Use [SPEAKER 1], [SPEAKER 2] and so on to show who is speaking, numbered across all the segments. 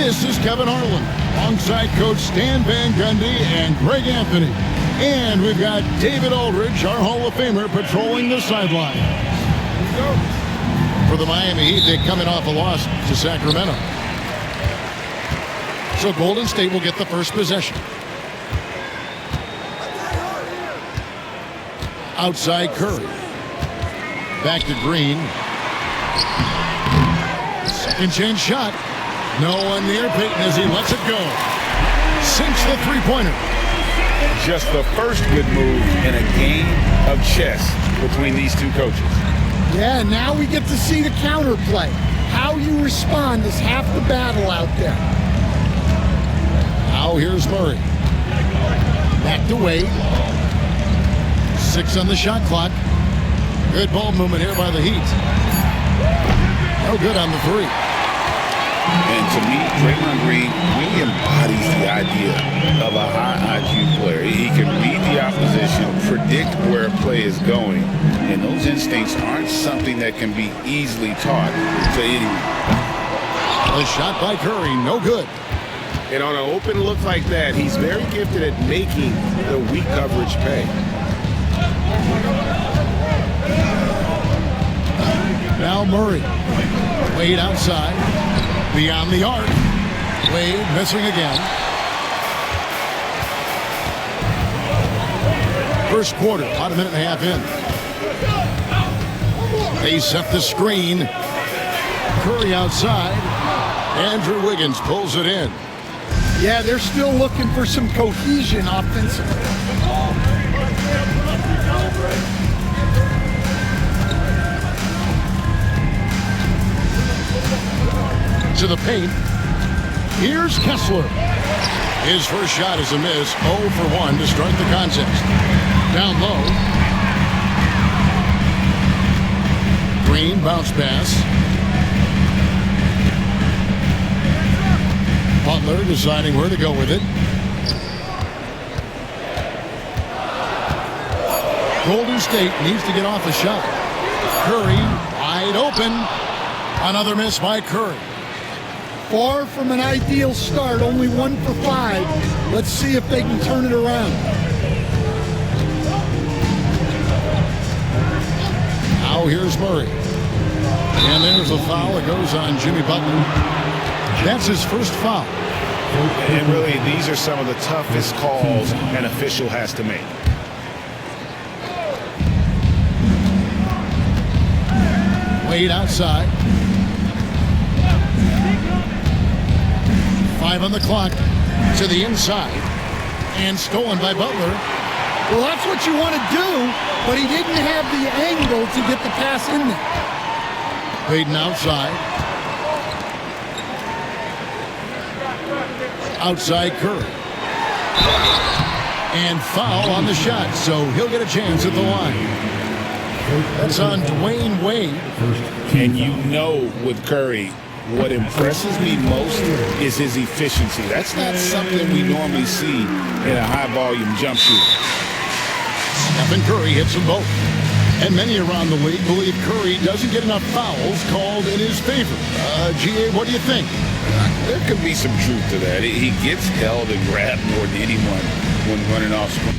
[SPEAKER 1] This is Kevin Harlan, alongside Coach Stan Van Gundy and Greg Anthony. And we've got David Aldridge, our Hall of Famer, patrolling the sideline. For the Miami Heat, they're coming off a loss to Sacramento. So Golden State will get the first possession. Outside Curry. Back to Green. Second chance shot. No one near Payton as he lets it go. Sinks the three-pointer.
[SPEAKER 2] Just the first good move in a game of chess between these two coaches.
[SPEAKER 3] Yeah, now we get to see the counterplay. How you respond is half the battle out there.
[SPEAKER 1] Now here's Murray. Back to Wade. 6 on the shot clock. Good ball movement here by the Heat. No good on the three.
[SPEAKER 2] And to me, Draymond Green really embodies the idea of a high IQ player. He can read the opposition, predict where a play is going, and those instincts aren't something that can be easily taught to anyone.
[SPEAKER 1] The shot by Curry, no good.
[SPEAKER 4] And on an open look like that, he's very gifted at making the weak coverage pay.
[SPEAKER 1] Now Murray. Wade outside. Beyond the arc. Wade missing again. First quarter, about a minute and a half in. They set the screen. Curry outside. Andrew Wiggins pulls it in.
[SPEAKER 3] Yeah, they're still looking for some cohesion offensively.
[SPEAKER 1] To the paint. Here's Kessler. His first shot is a miss. 0 for 1 to start the contest. Down low. Green bounce pass. Butler deciding where to go with it. Golden State needs to get off a shot. Curry wide open. Another miss by Curry.
[SPEAKER 3] Far from an ideal start, only 1 for 5. Let's see if they can turn it around.
[SPEAKER 1] Now here's Murray. And there's a foul that goes on Jimmy Butler. That's his first foul.
[SPEAKER 4] And really, these are some of the toughest calls an official has to make.
[SPEAKER 1] Wade outside. 5 on the clock. To the inside. And stolen by Butler.
[SPEAKER 3] Well, that's what you want to do, but he didn't have the angle to get the pass in there.
[SPEAKER 1] Payton outside. Outside Curry. And foul on the shot, so he'll get a chance at the line. That's on Dwayne Wade.
[SPEAKER 2] And you know with Curry, what impresses me most is his efficiency. That's not something we normally see in a high-volume jump shooter.
[SPEAKER 1] Stephen Curry hits them both. And many around the league believe Curry doesn't get enough fouls called in his favor. GA, what do you think?
[SPEAKER 2] There could be some truth to that. He gets held and grabbed more than anyone when running off screen.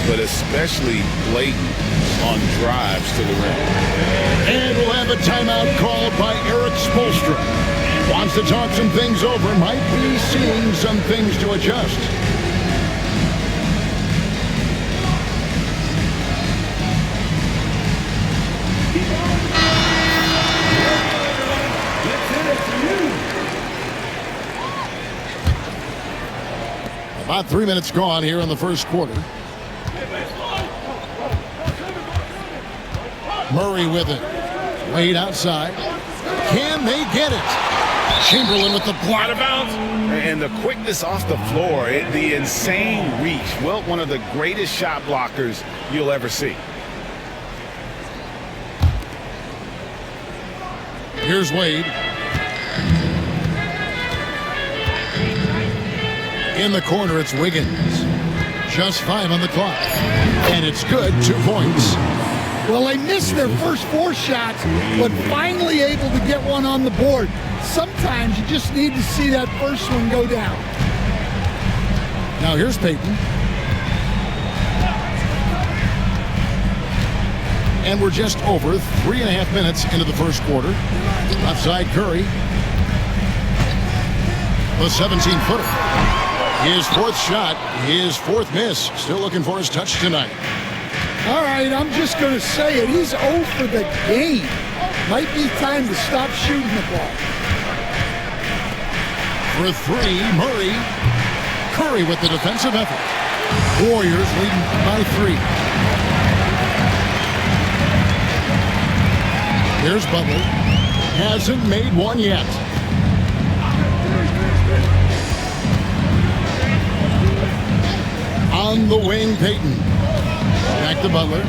[SPEAKER 2] But especially blatant on drives to the rim.
[SPEAKER 1] And we'll have a timeout called by Eric Spoelstra. Wants to talk some things over, might be seeing some things to adjust. About 3 minutes gone here in the first quarter. Murray with it. Wade outside. Can they get it? Chamberlain with the block.
[SPEAKER 4] Out of bounds. And the quickness off the floor, the insane reach. Well, one of the greatest shot blockers you'll ever see.
[SPEAKER 1] Here's Wade. In the corner, it's Wiggins. Just 5 on the clock. And it's good, 2 points.
[SPEAKER 3] Well, they missed their first 4 shots, but finally able to get one on the board. Sometimes you just need to see that first one go down.
[SPEAKER 1] Now here's Payton. And we're just over 3.5 minutes into the first quarter. Outside Curry. The 17-footer. His 4th shot, his 4th miss. Still looking for his touch tonight.
[SPEAKER 3] All right, I'm just going to say it. He's 0 for the game. Might be time to stop shooting the ball.
[SPEAKER 1] For 3, Murray. Curry with the defensive effort. Warriors leading by 3. Here's Butler. Hasn't made one yet. On the wing, Payton. Back to Butler.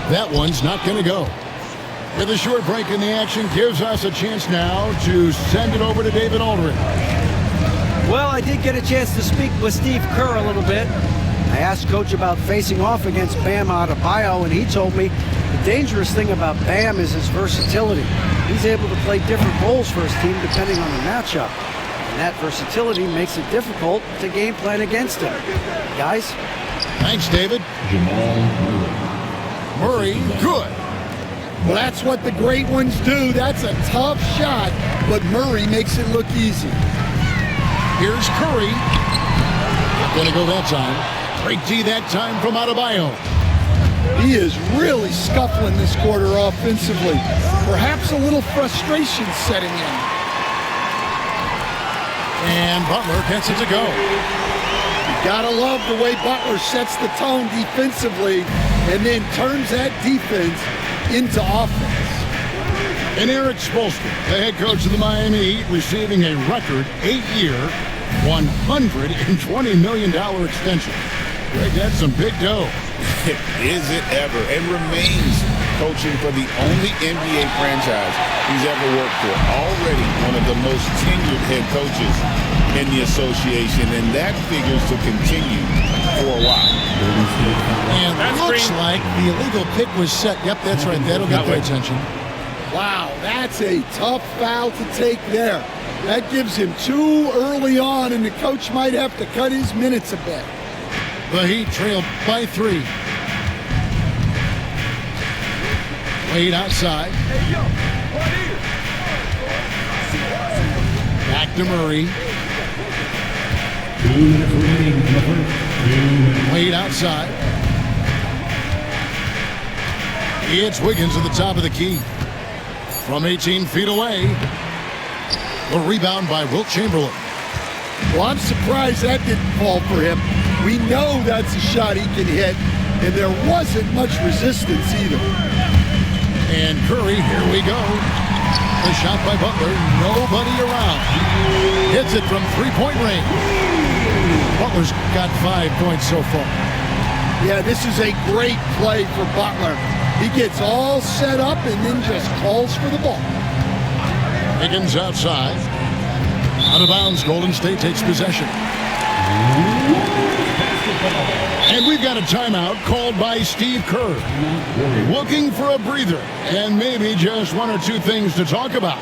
[SPEAKER 1] That one's not going to go. With a short break in the action, gives us a chance now to send it over to David Aldridge.
[SPEAKER 5] Well, I did get a chance to speak with Steve Kerr a little bit. I asked Coach about facing off against Bam Adebayo, and he told me the dangerous thing about Bam is his versatility. He's able to play different roles for his team depending on the matchup. And that versatility makes it difficult to game plan against him. Guys?
[SPEAKER 1] Thanks, David. Murray, good.
[SPEAKER 3] Well, that's what the great ones do. That's a tough shot, but Murray makes it look easy.
[SPEAKER 1] Here's Curry. Not going to go that time. Great D that time from Adebayo.
[SPEAKER 3] He is really scuffling this quarter offensively. Perhaps a little frustration setting in.
[SPEAKER 1] And Butler gets it to go.
[SPEAKER 3] You gotta love the way Butler sets the tone defensively and then turns that defense into offense.
[SPEAKER 1] And Eric Spoelstra, the head coach of the Miami Heat, receiving a record 8-year, $120 million extension. Greg, that's some big dough.
[SPEAKER 2] Is it ever? And remains coaching for the only NBA franchise he's ever worked for. Already one of the most tenured head coaches in the association, and that figures to continue for a while.
[SPEAKER 1] And looks like the illegal pick was set. Yep, that's right. That'll get their attention.
[SPEAKER 3] Wow, that's a tough foul to take there. That gives him 2 early on, and the coach might have to cut his minutes a bit.
[SPEAKER 1] The Heat trailed by 3. Wade outside. Back to Murray. Wade outside. It's Wiggins at the top of the key. From 18 feet away. The rebound by Wilt Chamberlain.
[SPEAKER 3] Well, I'm surprised that didn't fall for him. We know that's a shot he can hit, and there wasn't much resistance either.
[SPEAKER 1] And Curry, here we go. The shot by Butler, nobody around. Hits it from 3-point range. Butler's got 5 points so far.
[SPEAKER 3] Yeah, this is a great play for Butler. He gets all set up and then just calls for the ball.
[SPEAKER 1] Higgins outside. Out of bounds, Golden State takes possession. And we've got a timeout called by Steve Kerr. Looking for a breather and maybe just 1 or 2 things to talk about.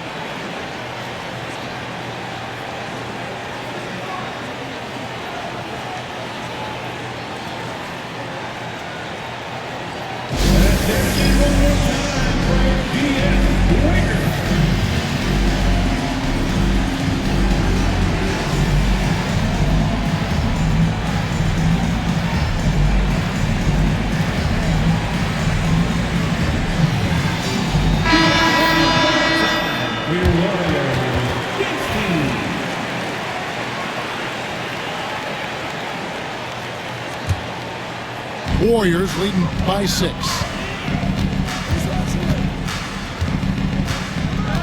[SPEAKER 1] Warriors leading by 6.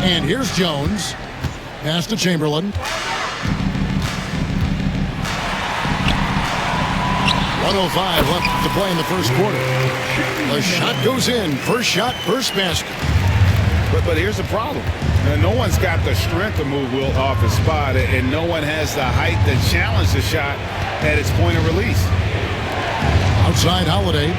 [SPEAKER 1] And here's Jones. Pass to Chamberlain. 1:05 left to play in the first quarter. The shot goes in. First shot, first basket.
[SPEAKER 4] But here's the problem. No one's got the strength to move Wilt off his spot, and no one has the height to challenge the shot at its point of release.
[SPEAKER 1] Outside Holiday.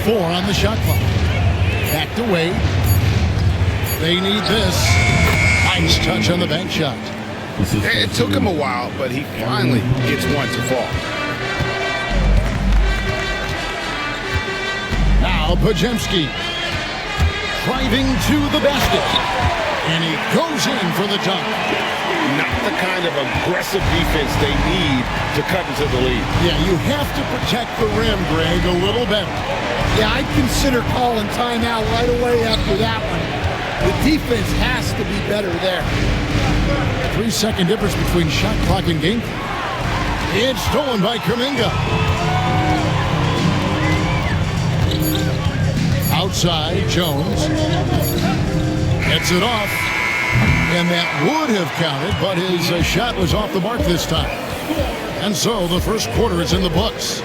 [SPEAKER 1] Four on the shot clock. Back to Wade. They need this. Nice touch on the bank shot.
[SPEAKER 2] It took him a while, but he finally gets one to fall.
[SPEAKER 1] Now Pajemski driving to the basket. And he goes in for the dunk.
[SPEAKER 2] Not the kind of aggressive defense they need to cut into the lead.
[SPEAKER 1] Yeah, you have to protect the rim, Greg, a little better.
[SPEAKER 3] Yeah, I'd consider calling timeout right away after that one. The defense has to be better there.
[SPEAKER 1] 3-second difference between shot clock and game clock. It's stolen by Kuminga. Outside, Jones gets it off. And that would have counted, but his shot was off the mark this time. And so the first quarter is in the books.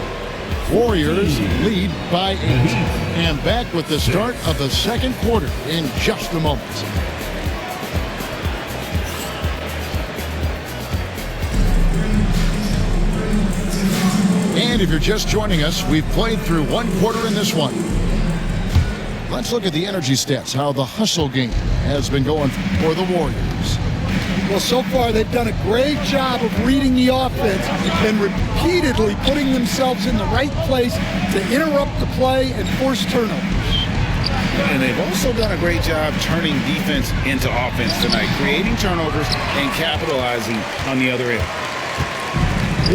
[SPEAKER 1] Warriors lead by 8. And back with the start of the second quarter in just a moment. And if you're just joining us, we've played through one quarter in this one. Let's look at the energy stats, how the hustle game has been going for the Warriors.
[SPEAKER 3] Well, so far they've done a great job of reading the offense and repeatedly putting themselves in the right place to interrupt the play and force turnovers.
[SPEAKER 2] And they've also done a great job turning defense into offense tonight, creating turnovers and capitalizing on the other end.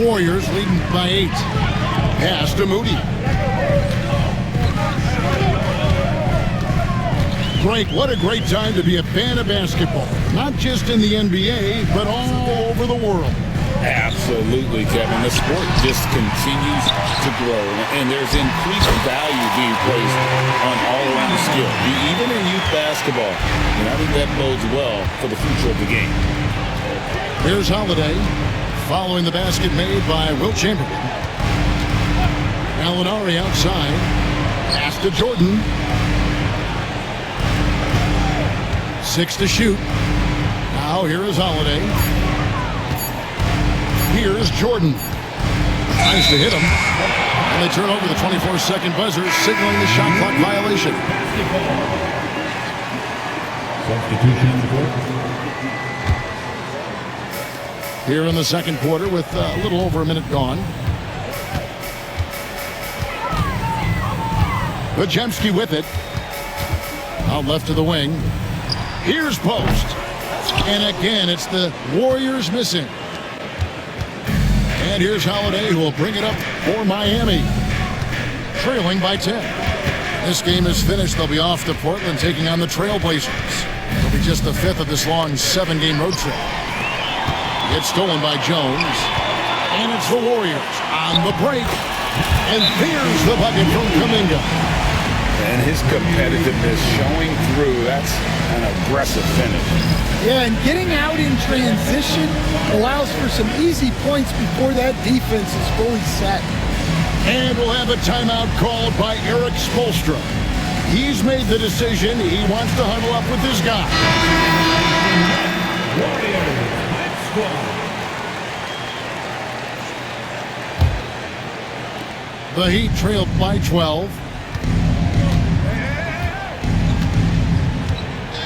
[SPEAKER 1] Warriors leading by 8. Pass to Moody. Frank, what a great time to be a fan of basketball. Not just in the NBA, but all over the world.
[SPEAKER 2] Absolutely, Kevin. The sport just continues to grow, and there's increased value being placed on all-around skill, even in youth basketball. And I think that bodes well for the future of the game.
[SPEAKER 1] Here's Holiday, following the basket made by Wilt Chamberlain. Gallinari outside. Pass to Jordan. 6 to shoot. Now here is Holiday. Here's Jordan. Tries to hit him. And they turn over the 24-second buzzer, signaling the shot clock violation. Here in the second quarter with a little over a minute gone. Pajemski with it. Out left to the wing. Here's Post. And again, it's the Warriors missing. And here's Holiday, who will bring it up for Miami. Trailing by 10. This game is finished. They'll be off to Portland, taking on the Trailblazers. It'll be just the 5th of this long 7-game road trip. It's stolen by Jones. And it's the Warriors on the break. And here's the bucket from Kuminga.
[SPEAKER 2] And his competitiveness showing through. That's an aggressive finish.
[SPEAKER 3] Yeah, and getting out in transition allows for some easy points before that defense is fully set.
[SPEAKER 1] And we'll have a timeout called by Eric Spoelstra. He's made the decision. He wants to huddle up with his guy. The Heat trailed by 12.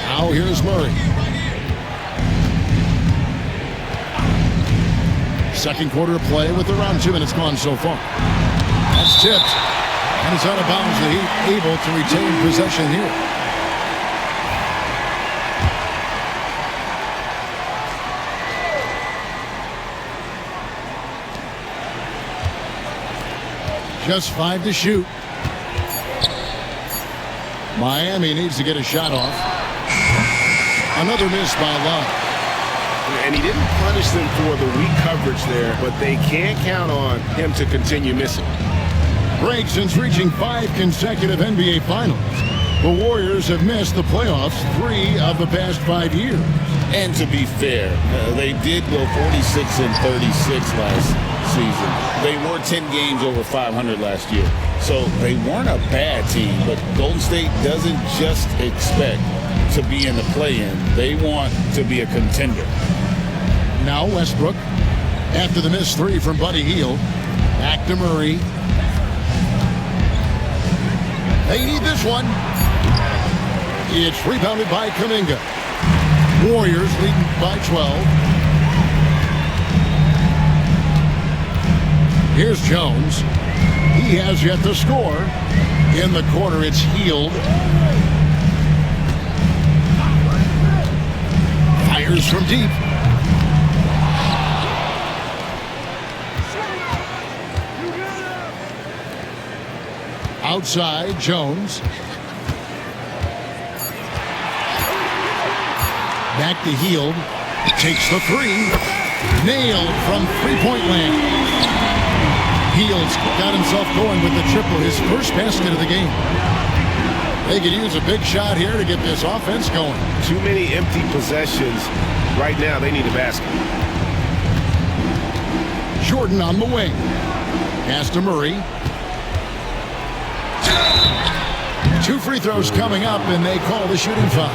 [SPEAKER 1] Now here's Murray. Second quarter play with around 2 minutes gone so far. That's tipped. And it's out of bounds. The Heat able to retain possession here. Just 5 to shoot. Miami needs to get a shot off. Another miss by Love.
[SPEAKER 4] And he didn't punish them for the weak coverage there, but they can't count on him to continue missing.
[SPEAKER 1] Greg, since reaching 5 consecutive NBA Finals, the Warriors have missed the playoffs 3 of the past 5 years.
[SPEAKER 2] And to be fair, they did go 46-36 last season. They were 10 games over 500 last year. So they weren't a bad team, but Golden State doesn't just expect to be in the play-in. They want to be a contender.
[SPEAKER 1] Now Westbrook, after the missed 3 from Buddy Hield, back to Murray. They need this one. It's rebounded by Kuminga. Warriors leading by 12. Here's Jones. He has yet to score. In the corner, it's Hield. Fires from deep. Outside, Jones. Back to Hield. Takes the 3. Nailed from three-point land. Hield's got himself going with the triple, his first basket of the game. They could use a big shot here to get this offense going.
[SPEAKER 4] Too many empty possessions. Right now, they need a basket.
[SPEAKER 1] Jordan on the wing. Pass to Murray. 2 free throws coming up, and they call the shooting foul.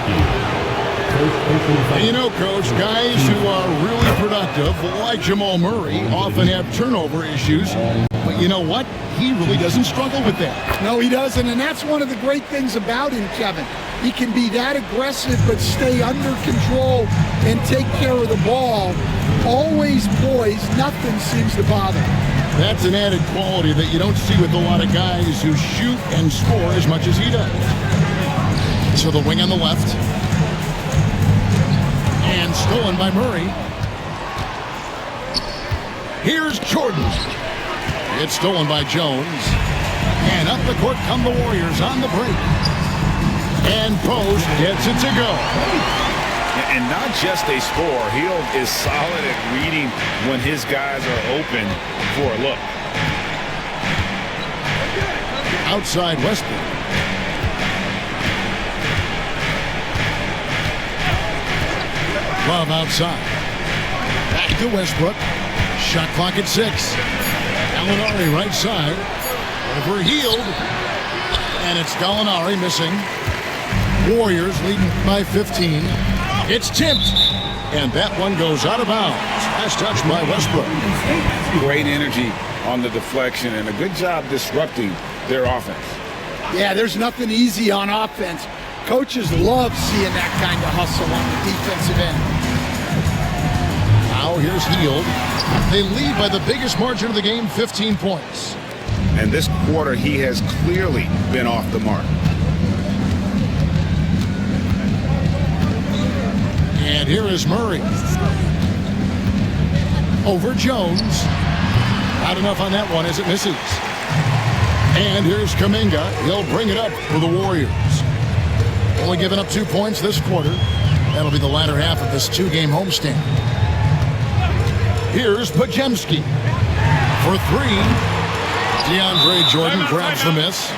[SPEAKER 1] And you know, Coach, guys who are really productive, like Jamal Murray, often have turnover issues. But you know what? He really doesn't struggle with that.
[SPEAKER 3] No, he doesn't, and that's one of the great things about him, Kevin. He can be that aggressive but stay under control and take care of the ball. Always poised, nothing seems to bother him.
[SPEAKER 1] That's an added quality that you don't see with a lot of guys who shoot and score as much as he does. So the wing on the left. And stolen by Murray. Here's Jordan. It's stolen by Jones. And up the court come the Warriors on the break. And Post gets it to go.
[SPEAKER 4] And not just a score. Hield is solid at reading when his guys are open for a look.
[SPEAKER 1] Outside Westbrook. Love outside. Back to Westbrook. Shot clock at 6. Gallinari right side. Over Hield. And it's Gallinari missing. Warriors leading by 15. It's tipped. And that one goes out of bounds. Last touch by Westbrook.
[SPEAKER 2] Great energy on the deflection and a good job disrupting their offense.
[SPEAKER 3] Yeah, there's nothing easy on offense. Coaches love seeing that kind of hustle on the defensive end.
[SPEAKER 1] Now here's Hield. They lead by the biggest margin of the game, 15 points.
[SPEAKER 4] And this quarter, he has clearly been off the mark.
[SPEAKER 1] And here is Murray. Over Jones. Not enough on that one as it misses. And here's Kuminga. He'll bring it up for the Warriors. Only giving up 2 points this quarter. That'll be the latter half of this 2-game homestand. Here's Pajemski for 3. DeAndre Jordan grabs the miss.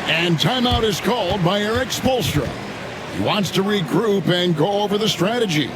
[SPEAKER 1] And timeout is called by Eric Spoelstra. He wants to regroup and go over the strategy.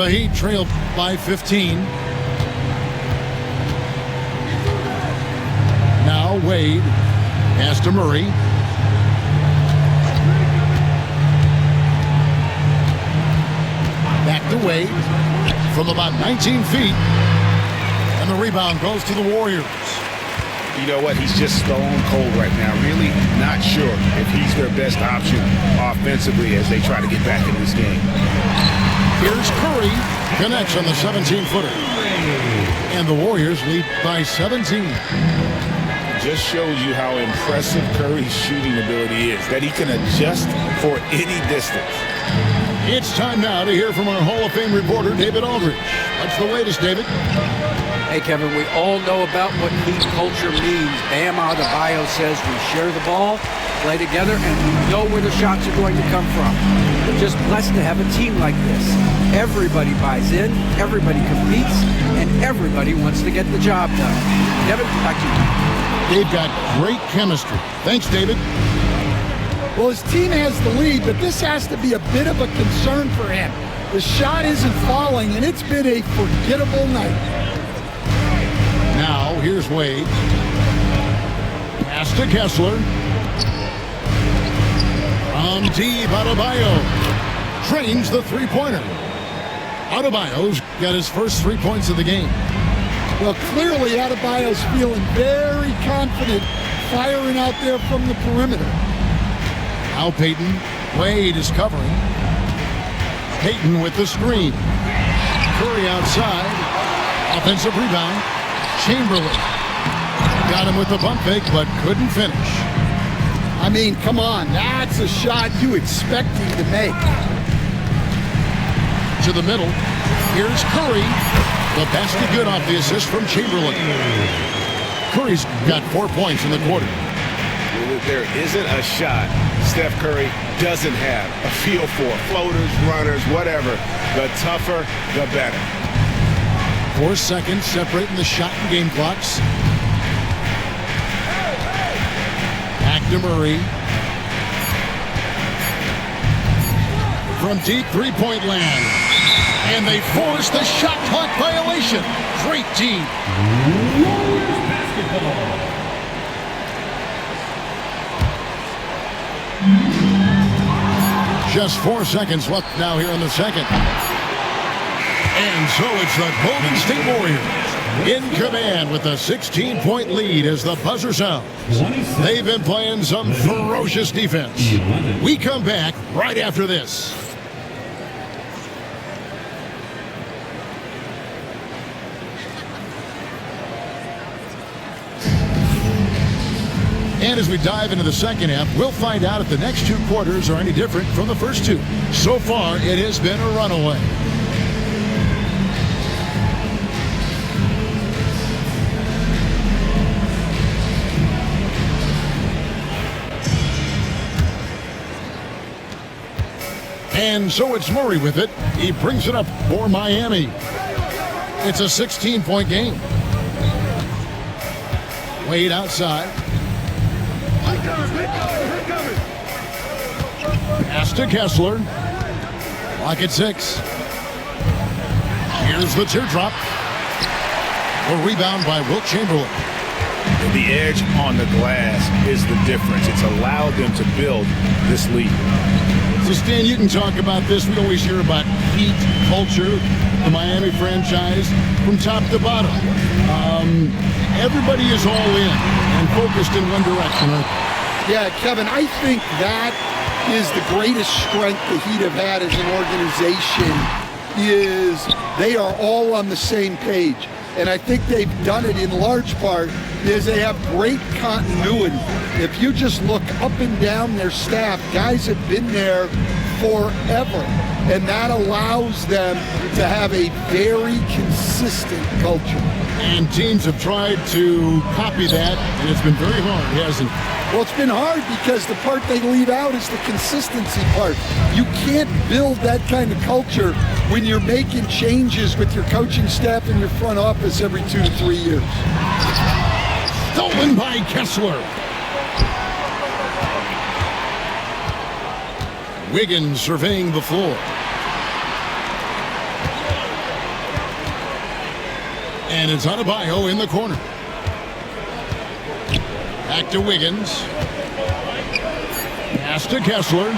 [SPEAKER 1] The Heat trailed by 15. Now Wade. Pass to Murray. Back to Wade from about 19 feet. And the rebound goes to the Warriors.
[SPEAKER 2] You know what? He's just stone cold right now. Really not sure if he's their best option offensively as they try to get back in this game.
[SPEAKER 1] Here's Curry. Connects on the 17-footer. And the Warriors lead by 17.
[SPEAKER 2] Just shows you how impressive Curry's shooting ability is, that he can adjust for any distance.
[SPEAKER 1] It's time now to hear from our Hall of Fame reporter, David Aldridge. What's the latest, David?
[SPEAKER 5] Hey, Kevin, we all know about what Heat culture means. Bam Adebayo says we share the ball, play together, and we know where the shots are going to come from. We're just blessed to have a team like this. Everybody buys in, everybody competes, and everybody wants to get the job done. Kevin, back to you.
[SPEAKER 1] They've got great chemistry. Thanks, David.
[SPEAKER 3] Well, his team has the lead, but this has to be a bit of a concern for him. The shot isn't falling, and it's been a forgettable night.
[SPEAKER 1] Now, here's Wade. Pass to Kessler. From deep, Adebayo trains the three-pointer. Adebayo's got his first 3 points of the game.
[SPEAKER 3] Well, clearly Adebayo's feeling very confident firing out there from the perimeter.
[SPEAKER 1] Now Payton. Wade is covering. Payton with the screen. Curry outside. Offensive rebound. Chamberlain. Got him with the bump fake, but couldn't finish.
[SPEAKER 3] I mean, come on. That's a shot you expect him to make.
[SPEAKER 1] To the middle. Here's Curry. The basket good off the assist from Chamberlain. Curry's got 4 points in the quarter.
[SPEAKER 2] There isn't a shot Steph Curry doesn't have a feel for. Floaters, runners, whatever. The tougher, the better.
[SPEAKER 1] 4 seconds separating the shot and game clocks. Back to Murray. From deep three-point land. And they force the shot clock violation. Great team. Just 4 seconds left now here in the second. And so it's the Golden State Warriors in command with a 16-point lead as the buzzer sounds. They've been playing some ferocious defense. We come back right after this. And as we dive into the second half, we'll find out if the next 2 quarters are any different from the first 2. So far, it has been a runaway. And so it's Murray with it. He brings it up for Miami. It's a 16-point game. Wade outside. Pass to Kessler. Clock at 6. Here's the teardrop. A rebound by Wilt Chamberlain.
[SPEAKER 2] The edge on the glass is the difference. It's allowed them to build this lead.
[SPEAKER 1] So, Stan, you can talk about this. We always hear about Heat culture, the Miami franchise, from top to bottom. Everybody is all in and focused in one direction.
[SPEAKER 3] Yeah, Kevin, I think that is the greatest strength the Heat have had as an organization, is they are all on the same page. And I think they've done it in large part is they have great continuity. If you just look up and down their staff, guys have been there forever. And that allows them to have a very consistent culture.
[SPEAKER 1] And teams have tried to copy that, and it's been very hard, hasn't it?
[SPEAKER 3] Well, it's been hard because the part they leave out is the consistency part. You can't build that kind of culture when you're making changes with your coaching staff and your front office every 2 to 3 years.
[SPEAKER 1] Stolen by Kessler. Wiggins surveying the floor. And it's Adebayo in the corner. Back to Wiggins. Pass to Kessler.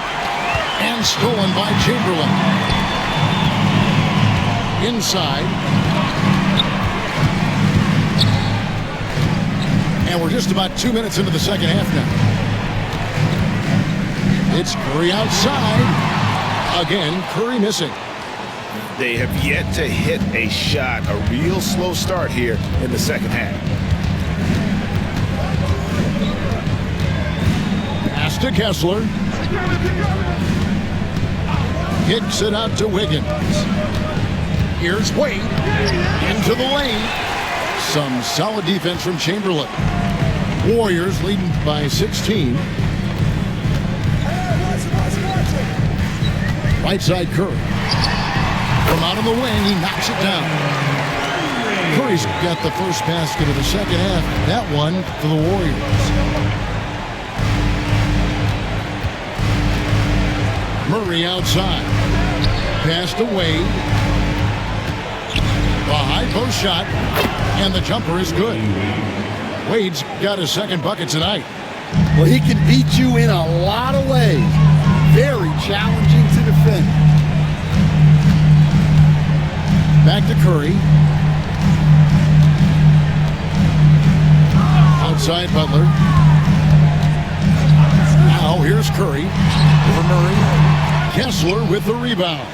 [SPEAKER 1] And stolen by Chamberlain. Inside. And we're just about 2 minutes into the second half now. It's Curry outside. Again, Curry missing.
[SPEAKER 2] They have yet to hit a shot, a real slow start here in the second half.
[SPEAKER 1] Pass to Kessler. Kicks it out to Wiggins. Here's Wade. Into the lane. Some solid defense from Chamberlain. Warriors leading by 16. Right side Curry. From out of the wing, he knocks it down. Curry's got the first basket of the second half. That one for the Warriors. Murray outside. Pass to Wade. The high post shot. And the jumper is good. Wade's got his second bucket tonight.
[SPEAKER 3] Well, he can beat you in a lot of ways. Very challenging to defend.
[SPEAKER 1] Back to Curry. Outside Butler. Now here's Curry. Over Murray. Kessler with the rebound.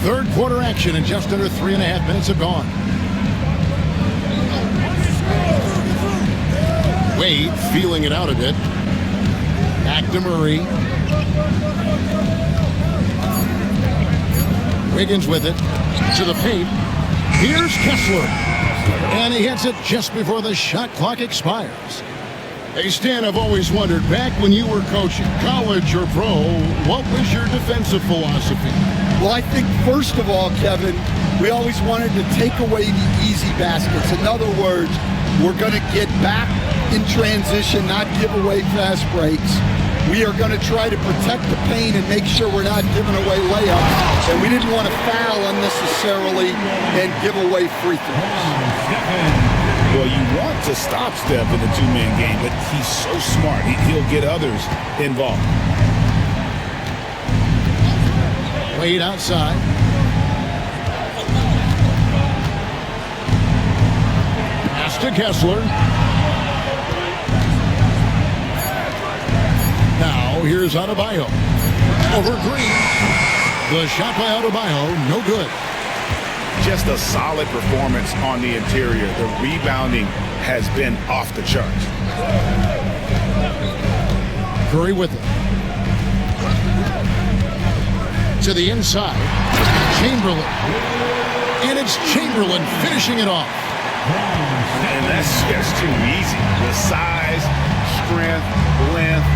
[SPEAKER 1] Third quarter action and just under 3.5 minutes have gone. Wade feeling it out a bit. Back to Murray. Wiggins with it. To the paint. Here's Kessler. And he hits it just before the shot clock expires. Hey, Stan, I've always wondered, back when you were coaching, college or pro, what was your defensive philosophy?
[SPEAKER 3] Well, I think, first of all, Kevin, we always wanted to take away the easy baskets. In other words, we're going to get back in transition, not give away fast breaks. We are going to try to protect the paint and make sure we're not giving away layups. And we didn't want to foul unnecessarily and give away free throws.
[SPEAKER 2] Well, you want to stop Steph in the two-man game, but he's so smart. He'll get others involved.
[SPEAKER 1] Wade outside. Pass to Kessler. Now here's Adebayo. Over Green. The shot by Adebayo, no good.
[SPEAKER 2] Just a solid performance on the interior. The rebounding has been off the charts.
[SPEAKER 1] Curry with it. To the inside. Chamberlain. And it's Chamberlain finishing it off.
[SPEAKER 2] And that's just too easy. The size, strength, length.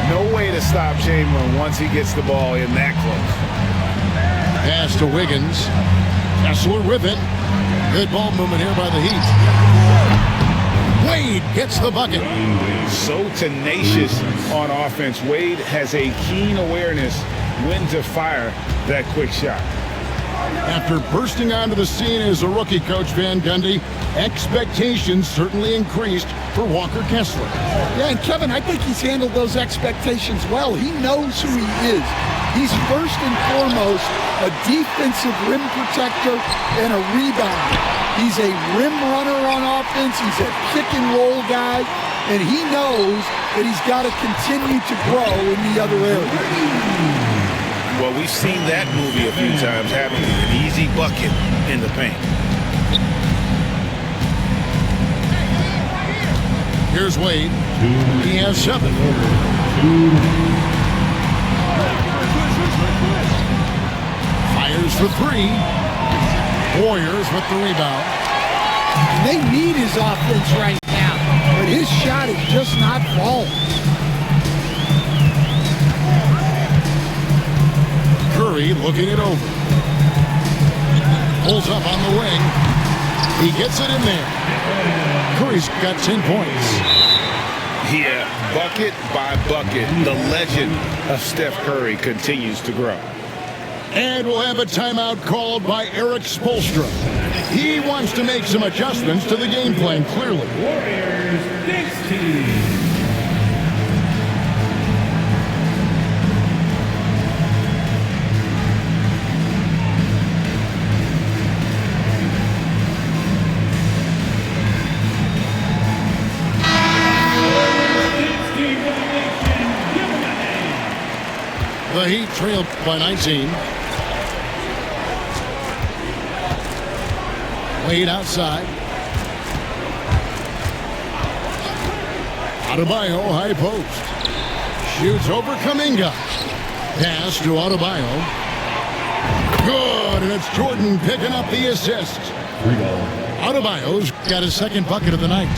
[SPEAKER 2] No way to stop Chamberlain once he gets the ball in that close.
[SPEAKER 1] Pass to Wiggins. Kessler with it. Good ball movement here by the Heat. Wade gets the bucket.
[SPEAKER 2] So tenacious on offense. Wade has a keen awareness when to fire that quick shot.
[SPEAKER 1] After bursting onto the scene as a rookie, Coach Van Gundy, expectations certainly increased for Walker Kessler.
[SPEAKER 3] Yeah, and Kevin, I think he's handled those expectations well. He knows who he is. He's first and foremost a defensive rim protector and a rebounder. He's a rim runner on offense. He's a pick and roll guy, and he knows that he's got to continue to grow in the other areas.
[SPEAKER 2] Well, we've seen that movie a few times, having an easy bucket in the paint.
[SPEAKER 1] Here's Wade. He has 7. Fires for 3. Warriors with the rebound.
[SPEAKER 3] They need his offense right now, but his shot is just not falling.
[SPEAKER 1] Curry looking it over. Pulls up on the wing. He gets it in there. Curry's got 10 points.
[SPEAKER 2] Yeah, bucket by bucket, the legend of Steph Curry continues to grow.
[SPEAKER 1] And we'll have a timeout called by Eric Spoelstra. He wants to make some adjustments to the game plan, clearly.
[SPEAKER 6] Warriors, next team.
[SPEAKER 1] The Heat trailed by 19. Wade outside. Adebayo, high post. Shoots over Kuminga. Pass to Adebayo. Good, and it's Jordan picking up the assist. Adebayo's got his second bucket of the night.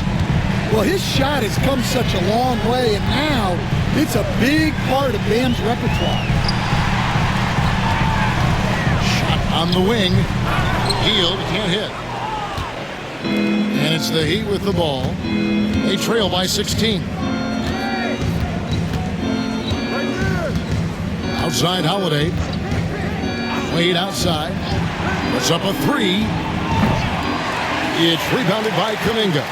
[SPEAKER 3] Well, his shot has come such a long way, and now it's a big part of Bam's repertoire.
[SPEAKER 1] Shot on the wing. Hield, can't hit. And it's the Heat with the ball. They trail by 16. Outside Holiday. Wade outside. Puts up a three. It's rebounded by Kuminga.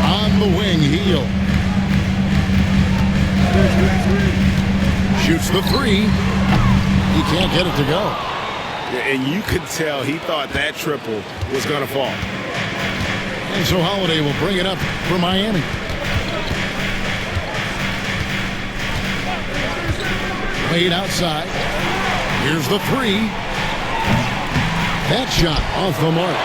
[SPEAKER 1] On the wing, Hield. Shoots the three. He can't get it to go.
[SPEAKER 4] And you could tell he thought that triple was going to fall.
[SPEAKER 1] And so Holiday will bring it up for Miami. Wade outside. Here's the three. That shot off the mark.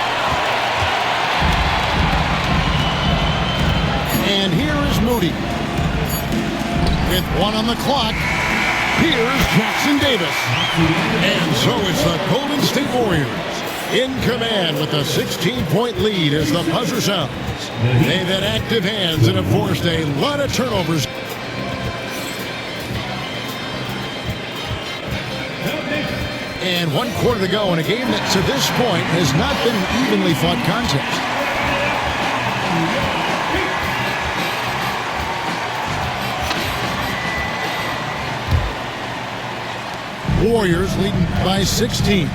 [SPEAKER 1] And here is Moody. With one on the clock, here's Jackson Davis. And so it's the Golden State Warriors in command with a 16-point lead as the buzzer sounds. They've had active hands and have forced a lot of turnovers. And 1 quarter to go in a game that to this point has not been an evenly fought contest. Warriors leading by 16.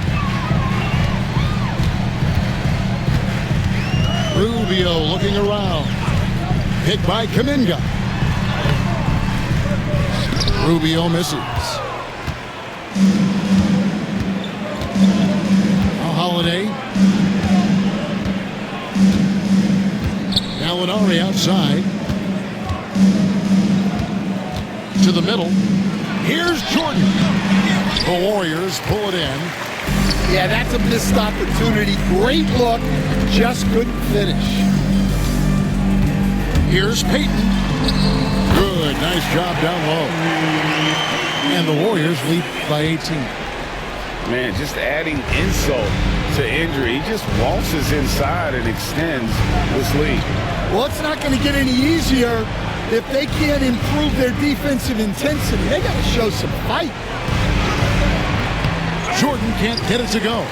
[SPEAKER 1] Rubio looking around. Hit by Kuminga. Rubio misses. Holiday. Gallinari outside. To the middle. Here's Jordan. The Warriors pull it in.
[SPEAKER 3] Yeah, that's a missed opportunity. Great look, just couldn't finish.
[SPEAKER 1] Here's Payton. Good, nice job down low. And the Warriors lead by 18.
[SPEAKER 2] Man, just adding insult to injury. He just waltzes inside and extends this lead.
[SPEAKER 3] Well, it's not going to get any easier if they can't improve their defensive intensity. They got to show some fight.
[SPEAKER 1] Jordan can't get it to go.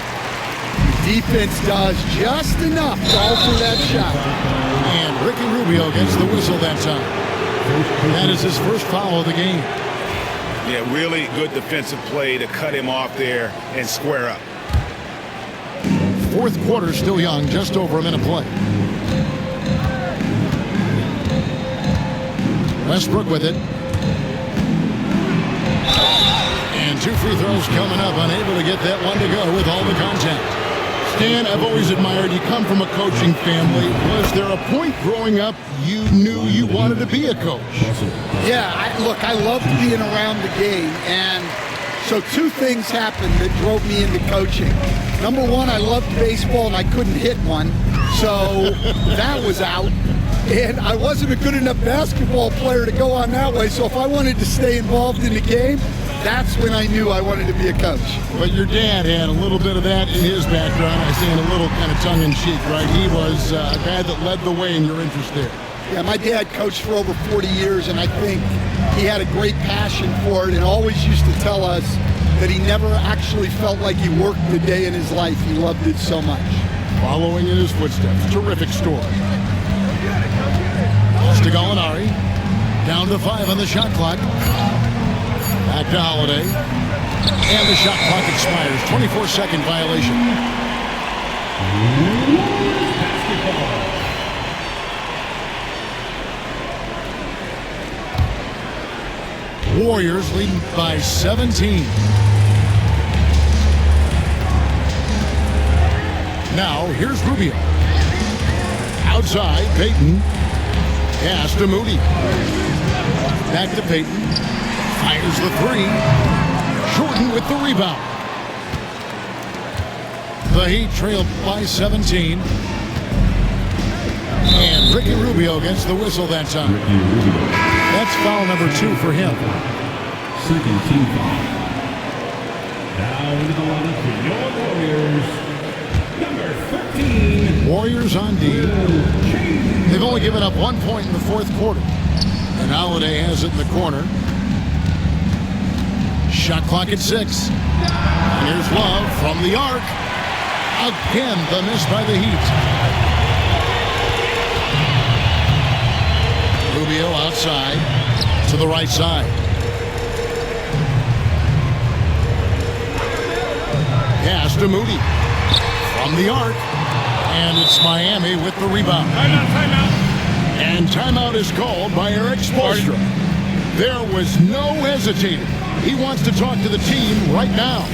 [SPEAKER 3] Defense does just enough to alter that shot.
[SPEAKER 1] And Ricky Rubio gets the whistle that time. That is his first foul of the game.
[SPEAKER 4] Yeah, really good defensive play to cut him off there and square up.
[SPEAKER 1] Fourth quarter still young, just over a minute play. Westbrook with it. And 2 free throws coming up, unable to get that one to go with all the contact. Stan, I've always admired you. Come from a coaching family. Was there a point growing up you knew you wanted to be a coach?
[SPEAKER 3] Yeah, I loved being around the game, and so 2 things happened that drove me into coaching. Number 1, I loved baseball and I couldn't hit one, so that was out. And I wasn't a good enough basketball player to go on that way, so if I wanted to stay involved in the game, that's when I knew I wanted to be a coach.
[SPEAKER 1] But your dad had a little bit of that in his background. I say in a little kind of tongue-in-cheek, right? He was a guy that led the way in your interest there.
[SPEAKER 3] Yeah, my dad coached for over 40 years, and I think he had a great passion for it and always used to tell us that he never actually felt like he worked a day in his life. He loved it so much.
[SPEAKER 1] Following in his footsteps. Terrific story. To Gallinari. Down to 5 on the shot clock. Back to Holiday. And the shot clock expires. 24-second violation. Warriors leading by 17. Now, here's Rubio. Outside, Payton. Pass to Moody. Back to Payton. Fires the three. Jordan with the rebound. The Heat trailed by 17. And Ricky Rubio gets the whistle that time. That's foul number 2 for him.
[SPEAKER 6] Second team foul. Now into the line for your Warriors, number 13.
[SPEAKER 1] Warriors on D. They've only given up 1 point in the fourth quarter. And Holiday has it in the corner. Shot clock at 6. And here's Love from the arc. Again, the miss by the Heat. Rubio outside to the right side. Pass to Moody from the arc. And it's Miami with the rebound.
[SPEAKER 6] Timeout.
[SPEAKER 1] And timeout is called by Eric Spoelstra. There was no hesitating. He wants to talk to the team right now.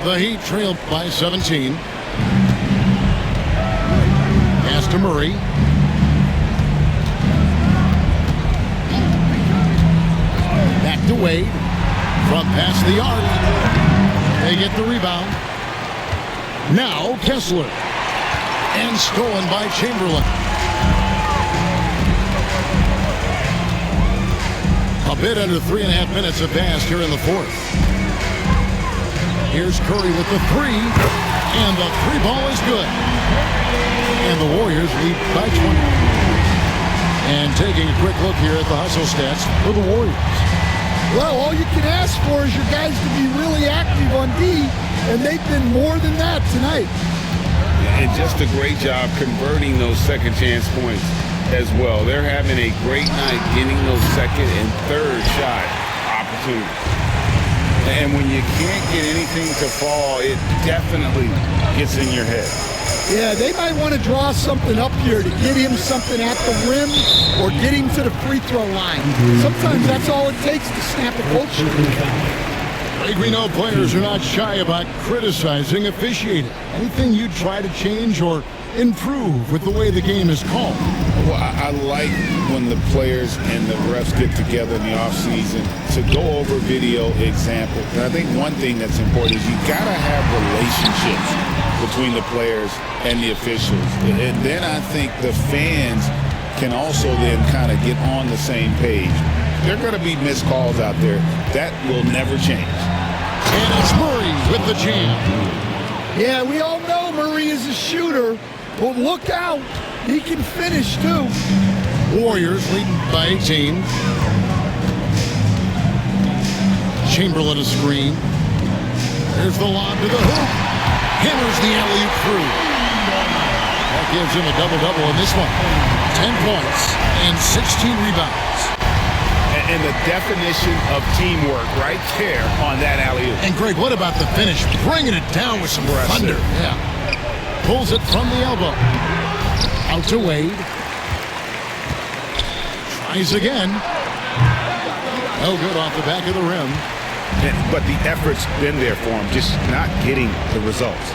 [SPEAKER 1] The Heat trailed by 17. Pass to Murray. Back to Wade. From past the arc. They get the rebound. Now Kessler. And stolen by Chamberlain. A bit under 3.5 minutes have passed here in the fourth. Here's Curry with the three, and the three ball is good. And the Warriors lead by 20. And taking a quick look here at the hustle stats for the Warriors.
[SPEAKER 3] Well, all you can ask for is your guys to be really active on D, and they've been more than that tonight.
[SPEAKER 2] And just a great job converting those second chance points as well. They're having a great night getting those second and third shot opportunities. And when you can't get anything to fall, it definitely gets in your head.
[SPEAKER 3] Yeah, they might want to draw something up here to get him something at the rim or get him to the free throw line. Sometimes that's all it takes to snap a coach.
[SPEAKER 1] Greg, we know players are not shy about criticizing officiating. Anything you try to change or improve with the way the game is called?
[SPEAKER 2] Well, I like when the players and the refs get together in the offseason to go over video examples. And I think one thing that's important is you got to have relationships between the players and the officials. And then I think the fans can also then kind of get on the same page. There are going to be missed calls out there. That will never change.
[SPEAKER 1] And it's Murray with the jam.
[SPEAKER 3] Yeah, we all know Murray is a shooter, but look out. He can finish, too.
[SPEAKER 1] Warriors leading by 18. Chamberlain a screen. There's the lob to the hoop. Hammers the alley-oop through. That gives him a double-double in this one. 10 points and 16 rebounds.
[SPEAKER 2] And the definition of teamwork right there on that alley-oop.
[SPEAKER 1] And Greg, what about the finish? Bringing it down with some thunder. Yeah. Pulls it from the elbow. Out to Wade. Tries again. No good off the back of the rim.
[SPEAKER 2] But the effort's been there for him, just not getting the results.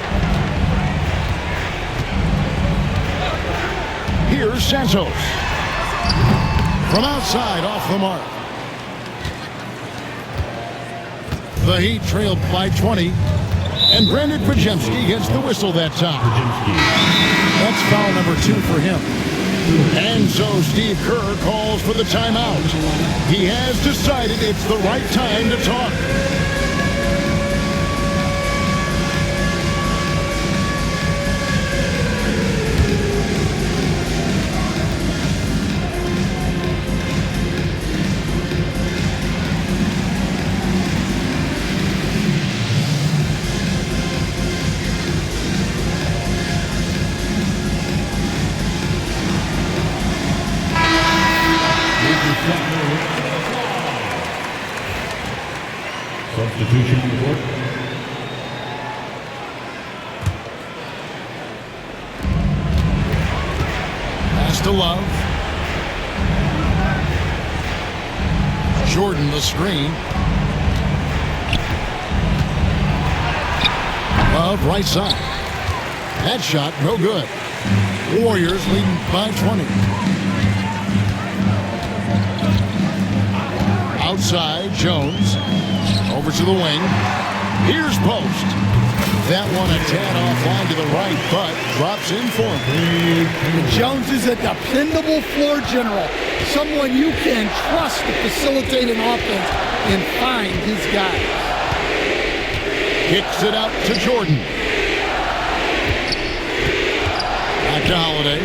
[SPEAKER 1] Here's Santos. From outside, off the mark. The Heat trailed by 20. And Brandon Pajemski gets the whistle that time. That's foul number 2 for him. And so Steve Kerr calls for the timeout. He has decided it's the right time to talk.
[SPEAKER 6] Substitution report.
[SPEAKER 1] Pass to Love. Jordan the screen. Love right side. That shot no good. Warriors leading by 20. Outside, Jones. Over to the wing. Here's Post. That one a tad offline to the right, but drops in for him.
[SPEAKER 3] Jones is a dependable floor general, someone you can trust to facilitate an offense and find his guys.
[SPEAKER 1] Kicks it out to Jordan. Back to Holiday.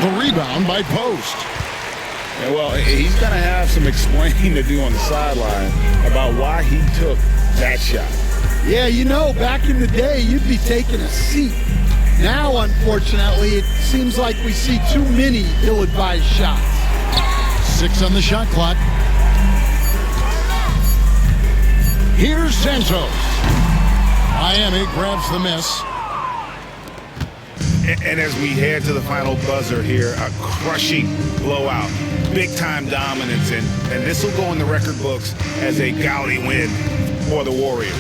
[SPEAKER 1] The rebound by Post.
[SPEAKER 2] Yeah, well, he's going to have some explaining to do on the sideline about why he took that shot.
[SPEAKER 3] Yeah, you know, back in the day, you'd be taking a seat. Now, unfortunately, it seems like we see too many ill-advised shots.
[SPEAKER 1] 6 on the shot clock. Here's Santos. Miami grabs the miss.
[SPEAKER 2] And as we head to the final buzzer here, a crushing blowout, big-time dominance, and this will go in the record books as a gaudy win for the Warriors.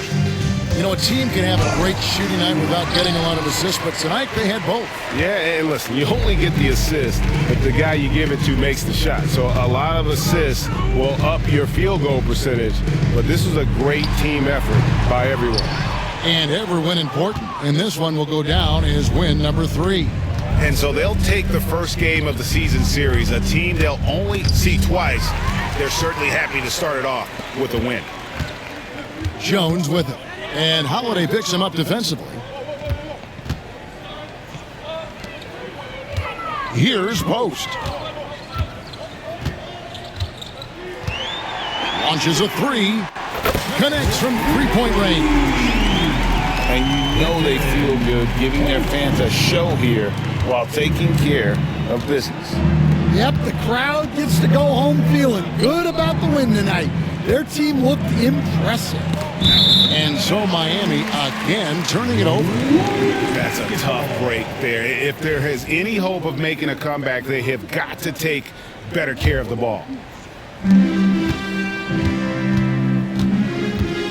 [SPEAKER 1] You know, a team can have a great shooting night without getting a lot of assists, but tonight they had both.
[SPEAKER 4] Yeah, and listen, you only get the assist if the guy you give it to makes the shot. So a lot of assists will up your field goal percentage, but this was a great team effort by everyone.
[SPEAKER 1] And every win important, and this one will go down as win number 3.
[SPEAKER 2] And so they'll take the first game of the season series, a team they'll only see twice. They're certainly happy to start it off with a win.
[SPEAKER 1] Jones with it, and Holiday picks him up defensively. Here's Post. Launches a 3, connects from three-point range.
[SPEAKER 2] And you know they feel good giving their fans a show here while taking care of business.
[SPEAKER 3] Yep, the crowd gets to go home feeling good about the win tonight. Their team looked impressive.
[SPEAKER 1] And so Miami again turning it over.
[SPEAKER 2] That's a tough break there. If there is any hope of making a comeback, they have got to take better care of the ball.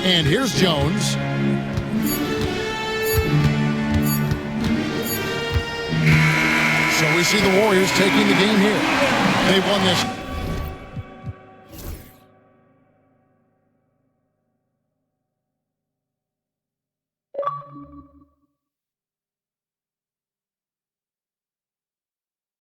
[SPEAKER 1] And here's Jones. So we see the Warriors taking the game here. They won this